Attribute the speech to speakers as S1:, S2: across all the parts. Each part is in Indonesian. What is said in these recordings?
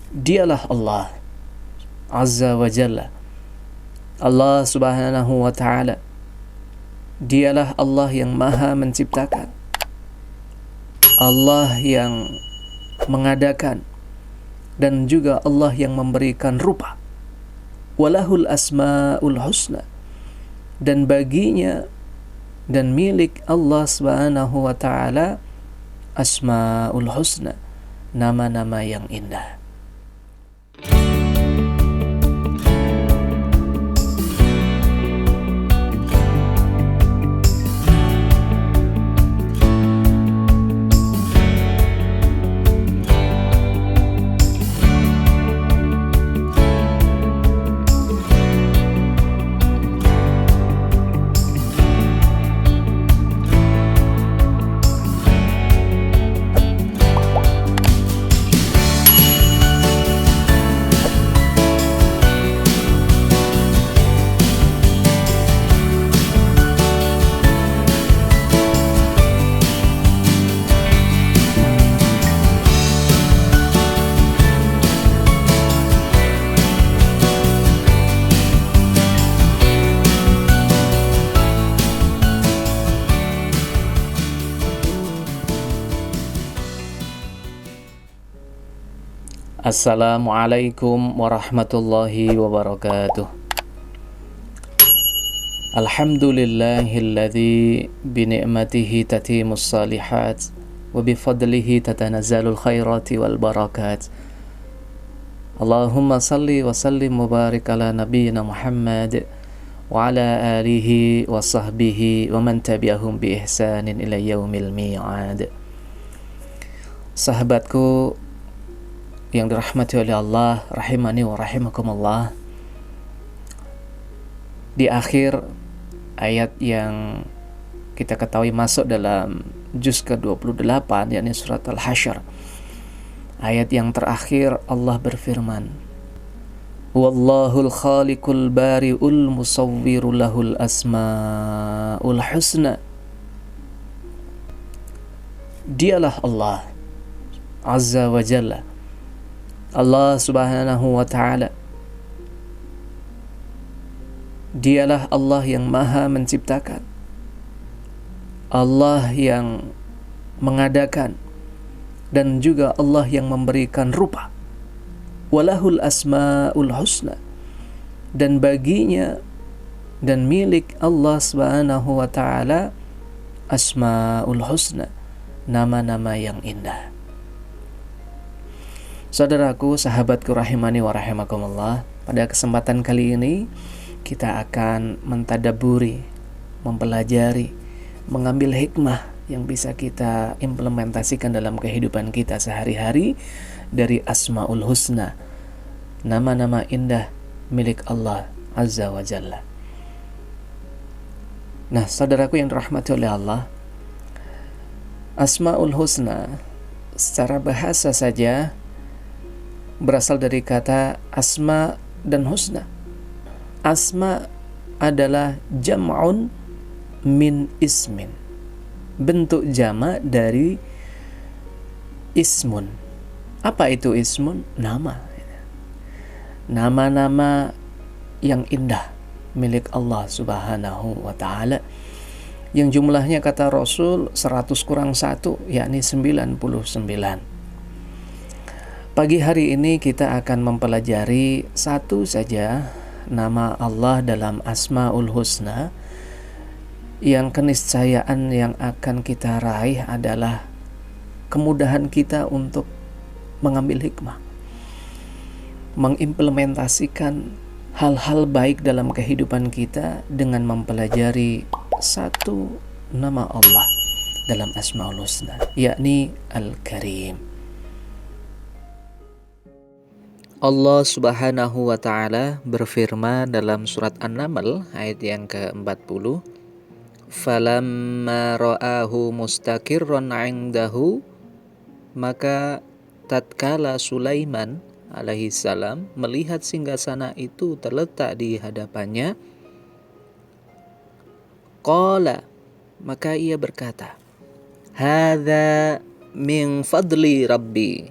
S1: Dialah Allah Azza wa Jalla, Allah Subhanahu wa Ta'ala. Dialah Allah yang maha menciptakan, Allah yang mengadakan, dan juga Allah yang memberikan rupa. Walahul asma'ul husna, dan baginya dan milik Allah Subhanahu wa Ta'ala asma'ul husna, nama-nama yang indah. Assalamualaikum warahmatullahi wabarakatuh. Alhamdulillahilladzi bini'matihi tatimus salihat wa bifadlihi tatanazzalul khairati wal barakat. Allahumma salli wa sallim wa barik ala nabiyyina Muhammad wa ala alihi wa sahbihi wa man tabi'ahum bi ihsanin ila yaumil mi'ad. Sahabatku yang dirahmati oleh Allah, rahimani wa rahimakumullah. Di akhir ayat yang kita ketahui masuk dalam juz ke-28, yakni surat Al-Hasyr, ayat yang terakhir Allah berfirman, Wallahul khaliqul bari'ul musawwiru lahul asma'ul husna. Dialah Allah Azza wa Jalla, Allah Subhanahu wa Ta'ala. Dialah Allah yang maha menciptakan, Allah yang mengadakan, dan juga Allah yang memberikan rupa. Walahul asma'ul husna, dan baginya dan milik Allah Subhanahu wa Ta'ala asma'ul husna, nama-nama yang indah. Saudaraku, sahabatku rahimani wa rahimakumullah, pada kesempatan kali ini kita akan mentadaburi, mempelajari, mengambil hikmah yang bisa kita implementasikan dalam kehidupan kita sehari-hari dari Asmaul Husna, nama-nama indah milik Allah Azza wa Jalla. Nah, saudaraku yang dirahmati oleh Allah, Asmaul Husna secara bahasa saja berasal dari kata asma dan husna. Asma adalah jam'un min ismin, bentuk jama' dari ismun. Apa itu ismun? Nama. Nama-nama yang indah milik Allah Subhanahu wa Ta'ala, yang jumlahnya kata Rasul 100 kurang 1, yakni 99. Pagi hari ini kita akan mempelajari satu saja nama Allah dalam Asmaul Husna, yang keniscayaan yang akan kita raih adalah kemudahan kita untuk mengambil hikmah, mengimplementasikan hal-hal baik dalam kehidupan kita dengan mempelajari satu nama Allah dalam Asmaul Husna, yakni Al-Karim. Allah Subhanahu wa Ta'ala berfirman dalam surat An-Naml ayat yang ke-40, Falamma ra'ahu mustaqirran 'indahu, maka tatkala Sulaiman alaihi salam melihat singgasana itu terletak di hadapannya, qala, maka ia berkata, hadza min fadli rabbi,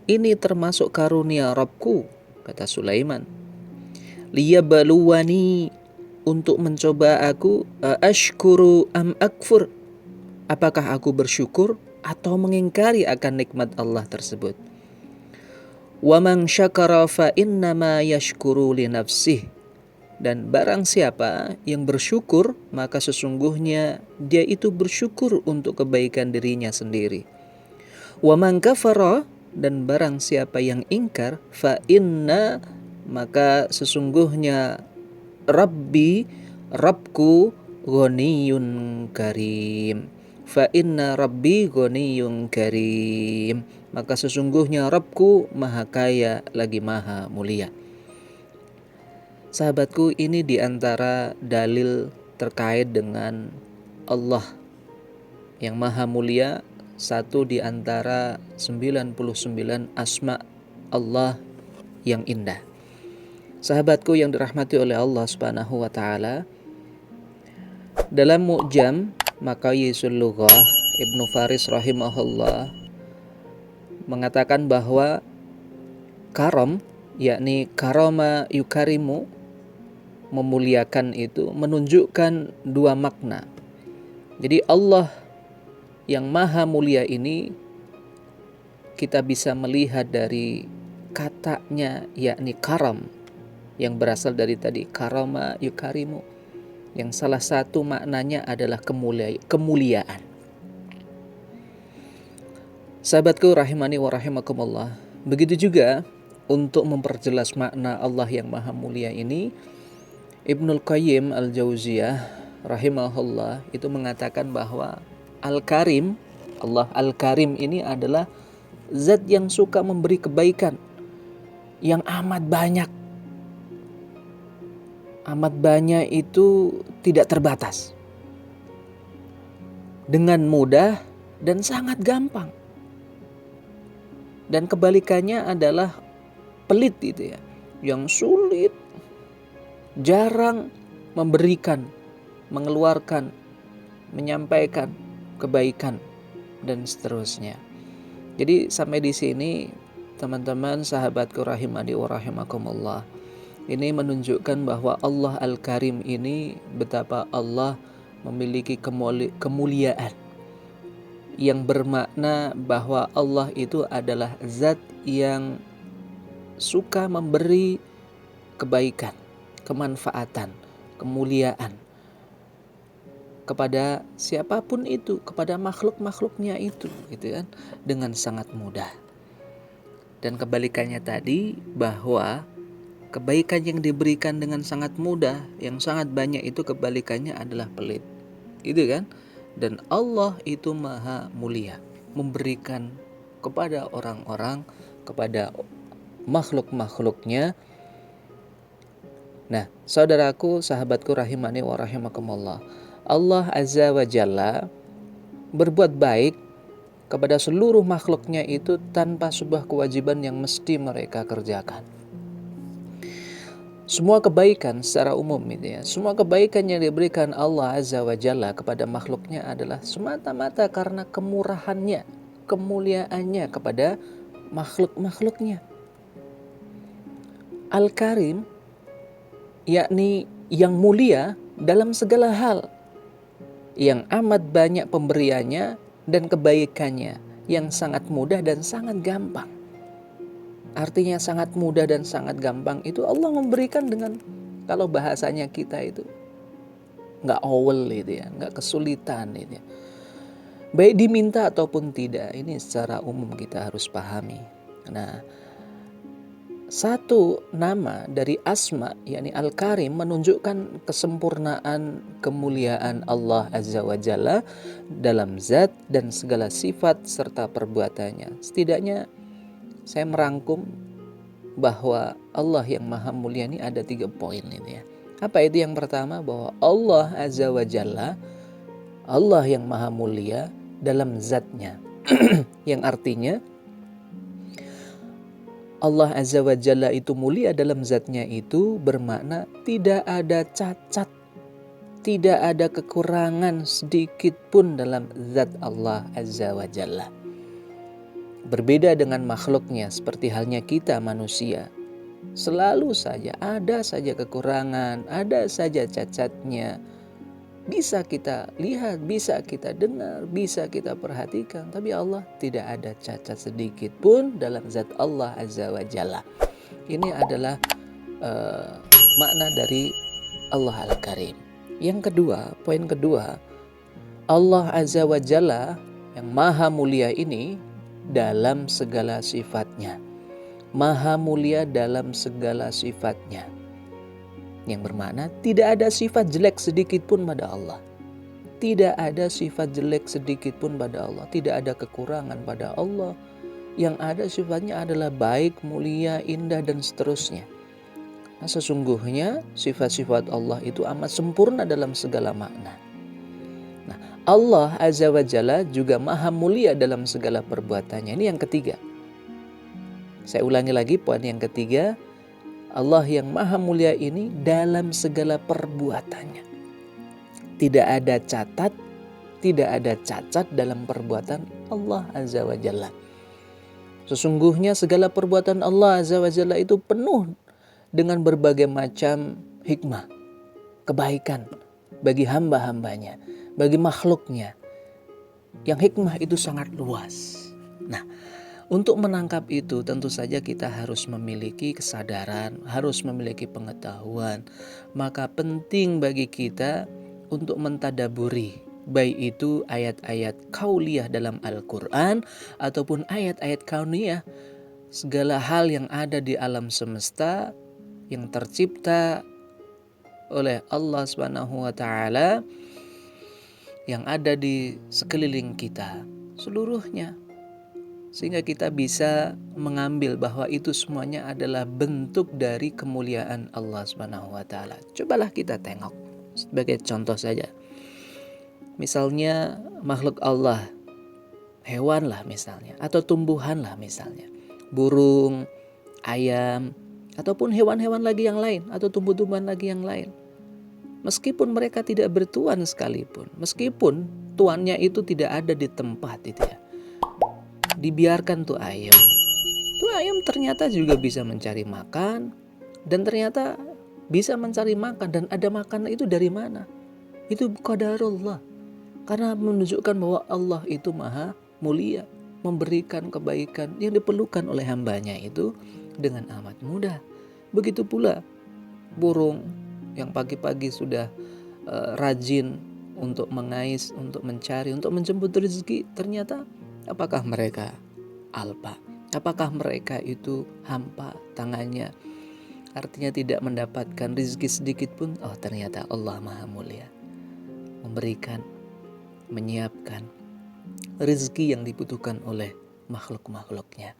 S1: Ini termasuk karunia Rabbku, kata Sulaiman. Liyabluwani, untuk mencoba aku, ashkuru am akfur, apakah aku bersyukur atau mengingkari akan nikmat Allah tersebut. Wa man syakara fa innama yashkuru li nafsih, dan barang siapa yang bersyukur maka sesungguhnya dia itu bersyukur untuk kebaikan dirinya sendiri. Wa man kafara, dan barang siapa yang ingkar, fa inna, maka sesungguhnya Rabbi, Rabbku, ghaniyun karim. Fa inna Rabbi ghaniyun karim, maka sesungguhnya Rabbku maha kaya lagi maha mulia. Sahabatku, ini diantara dalil terkait dengan Allah yang maha mulia, satu di antara 99 asma Allah yang indah. Sahabatku yang dirahmati oleh Allah Subhanahu wa taala, dalam Mu'jam Maqayisul Lughah, Ibnu Faris rahimahullah mengatakan bahwa karam, yakni karama yukarimu, memuliakan, itu menunjukkan dua makna. Jadi Allah yang maha mulia ini kita bisa melihat dari katanya, yakni karam, yang berasal dari tadi karama yukarimu, yang salah satu maknanya adalah kemuliaan. Sahabatku rahimani wa rahimakumullah, begitu juga untuk memperjelas makna Allah yang maha mulia ini, Ibnul Qayyim Al-Jauziyah rahimahullah itu mengatakan bahwa Al-Karim, Allah Al-Karim ini adalah zat yang suka memberi kebaikan yang amat banyak. Amat banyak itu tidak terbatas, dengan mudah dan sangat gampang. Dan kebalikannya adalah pelit itu ya, yang sulit, jarang memberikan, mengeluarkan, menyampaikan kebaikan, dan seterusnya. Jadi sampai di sini teman-teman sahabatku rahimani wa rahimakumullah, ini menunjukkan bahwa Allah Al-Karim ini betapa Allah memiliki kemuliaan yang bermakna bahwa Allah itu adalah zat yang suka memberi kebaikan, kemanfaatan, kemuliaan kepada siapapun itu, kepada makhluk-makhluknya itu, gitu kan, dengan sangat mudah. Dan kebalikannya tadi, bahwa kebaikan yang diberikan dengan sangat mudah, yang sangat banyak itu kebalikannya adalah pelit, gitu kan. Dan Allah itu maha mulia, memberikan kepada orang-orang, kepada makhluk-makhluknya. Nah, saudaraku, sahabatku rahimani wa rahimakumullah, Allah Azza wa Jalla berbuat baik kepada seluruh makhluknya itu tanpa sebuah kewajiban yang mesti mereka kerjakan. Semua kebaikan secara umum itu ya, semua kebaikan yang diberikan Allah Azza wa Jalla kepada makhluknya adalah semata-mata karena kemurahannya, kemuliaannya kepada makhluk-makhluknya. Al-Karim, yakni yang mulia dalam segala hal, yang amat banyak pemberiannya dan kebaikannya, yang sangat mudah dan sangat gampang. Artinya sangat mudah dan sangat gampang itu Allah memberikan dengan, kalau bahasanya kita itu, nggak awel itu ya, nggak kesulitan itu ya. Baik diminta ataupun tidak, ini secara umum kita harus pahami. Nah, satu nama dari asma, yakni Al-Karim, menunjukkan kesempurnaan kemuliaan Allah Azza wa Jalla dalam zat dan segala sifat serta perbuatannya. Setidaknya saya merangkum bahwa Allah yang maha mulia ini ada 3 poin ini ya. Apa itu? Yang pertama, bahwa Allah Azza wa Jalla, Allah yang maha mulia dalam zatnya. Yang artinya Allah Azza wa Jalla itu mulia dalam zatnya, itu bermakna tidak ada cacat, tidak ada kekurangan sedikit pun dalam zat Allah Azza wa Jalla. Berbeda dengan makhluknya, seperti halnya kita manusia. Selalu saja ada saja kekurangan, ada saja cacatnya. Bisa kita lihat, bisa kita dengar, bisa kita perhatikan. Tapi Allah tidak ada cacat sedikit pun dalam zat Allah Azza wa Jalla. Ini adalah makna dari Allah Al-Karim. Yang kedua, poin kedua, Allah Azza wa Jalla yang maha mulia ini dalam segala sifatnya. Maha mulia dalam segala sifatnya. Yang bermakna tidak ada sifat jelek sedikit pun pada Allah. Tidak ada sifat jelek sedikit pun pada Allah. Tidak ada kekurangan pada Allah. Yang ada sifatnya adalah baik, mulia, indah, dan seterusnya. Nah, sesungguhnya sifat-sifat Allah itu amat sempurna dalam segala makna. Nah, Allah Azza wa Jalla juga maha mulia dalam segala perbuatannya. Ini yang ketiga. Saya ulangi lagi poin yang ketiga. Allah yang maha mulia ini dalam segala perbuatannya. Tidak ada cacat dalam perbuatan Allah Azza wa Jalla. Sesungguhnya segala perbuatan Allah Azza wa Jalla itu penuh dengan berbagai macam hikmah, kebaikan bagi hamba-hambanya, bagi makhluknya. Yang hikmah itu sangat luas. Nah, untuk menangkap itu tentu saja kita harus memiliki kesadaran, harus memiliki pengetahuan. Maka penting bagi kita untuk mentadaburi, baik itu ayat-ayat kauliyah dalam Al-Quran ataupun ayat-ayat kauniyah. Segala hal yang ada di alam semesta yang tercipta oleh Allah Subhanahu wa Ta'ala, yang ada di sekeliling kita seluruhnya, sehingga kita bisa mengambil bahwa itu semuanya adalah bentuk dari kemuliaan Allah Subhanahu wa Ta'ala. Cobalah kita tengok sebagai contoh saja. Misalnya makhluk Allah, hewan lah misalnya, atau tumbuhan lah misalnya, burung, ayam, ataupun hewan-hewan lagi yang lain, atau tumbuh-tumbuhan lagi yang lain. Meskipun mereka tidak bertuan sekalipun, meskipun tuannya itu tidak ada di tempat itu ya, dibiarkan tuh ayam ternyata juga bisa mencari makan, dan ternyata bisa mencari makan, dan ada makanan itu dari mana? Itu qadarullah, karena menunjukkan bahwa Allah itu maha mulia, memberikan kebaikan yang diperlukan oleh hambanya itu dengan amat mudah. Begitu pula burung yang pagi-pagi sudah rajin untuk mengais, untuk mencari, untuk menjemput rezeki, ternyata apakah mereka alpa? Apakah mereka itu hampa tangannya? Artinya tidak mendapatkan rezeki sedikit pun. Oh, ternyata Allah maha mulia, memberikan, menyiapkan rezeki yang dibutuhkan oleh makhluk-makhluknya.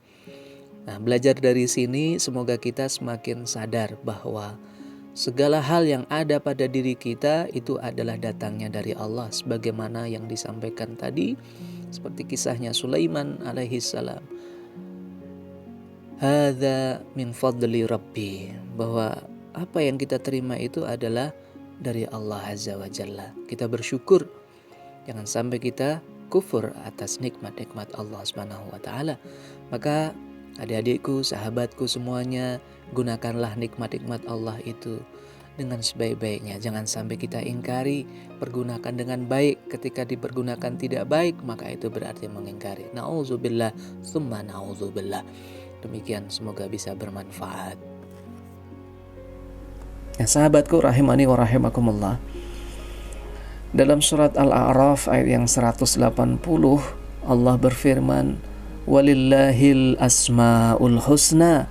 S1: Nah, belajar dari sini semoga kita semakin sadar bahwa segala hal yang ada pada diri kita itu adalah datangnya dari Allah, sebagaimana yang disampaikan tadi seperti kisahnya Sulaiman alaihi salam. Hadza min fadli rabbi, bahwa apa yang kita terima itu adalah dari Allah Azza wa Jalla. Kita bersyukur, jangan sampai kita kufur atas nikmat-nikmat Allah Subhanahu wa Ta'ala. Maka adik-adikku, sahabatku semuanya, gunakanlah nikmat-nikmat Allah itu dengan sebaik-baiknya. Jangan sampai kita ingkari, pergunakan dengan baik. Ketika dipergunakan tidak baik, maka itu berarti mengingkari. Na'udzubillah, tsumma na'udzubillah. Demikian, semoga bisa bermanfaat. Ya, sahabatku rahimani wa rahimakumullah. Dalam surat Al-A'raf ayat yang 180, Allah berfirman, walillahil asma'ul husna,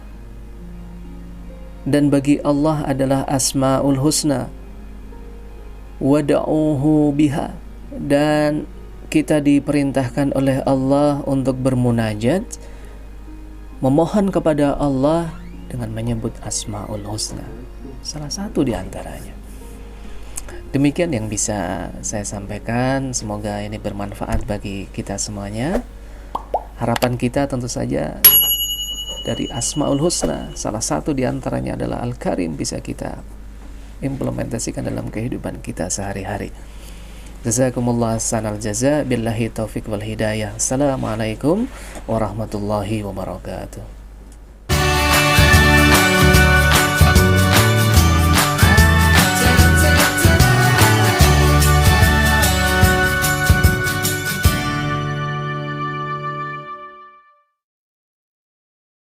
S1: dan bagi Allah adalah asma'ul husna, wada'uhu biha, dan kita diperintahkan oleh Allah untuk bermunajat, memohon kepada Allah dengan menyebut asma'ul husna, salah satu di antaranya. Demikian yang bisa saya sampaikan, semoga ini bermanfaat bagi kita semuanya. Harapan kita tentu saja dari Asma'ul Husna, salah satu di antaranya adalah Al-Karim, bisa kita implementasikan dalam kehidupan kita sehari-hari. Jazakumullah sanal jaza, billahi taufik wal hidayah. Assalamualaikum warahmatullahi wabarakatuh.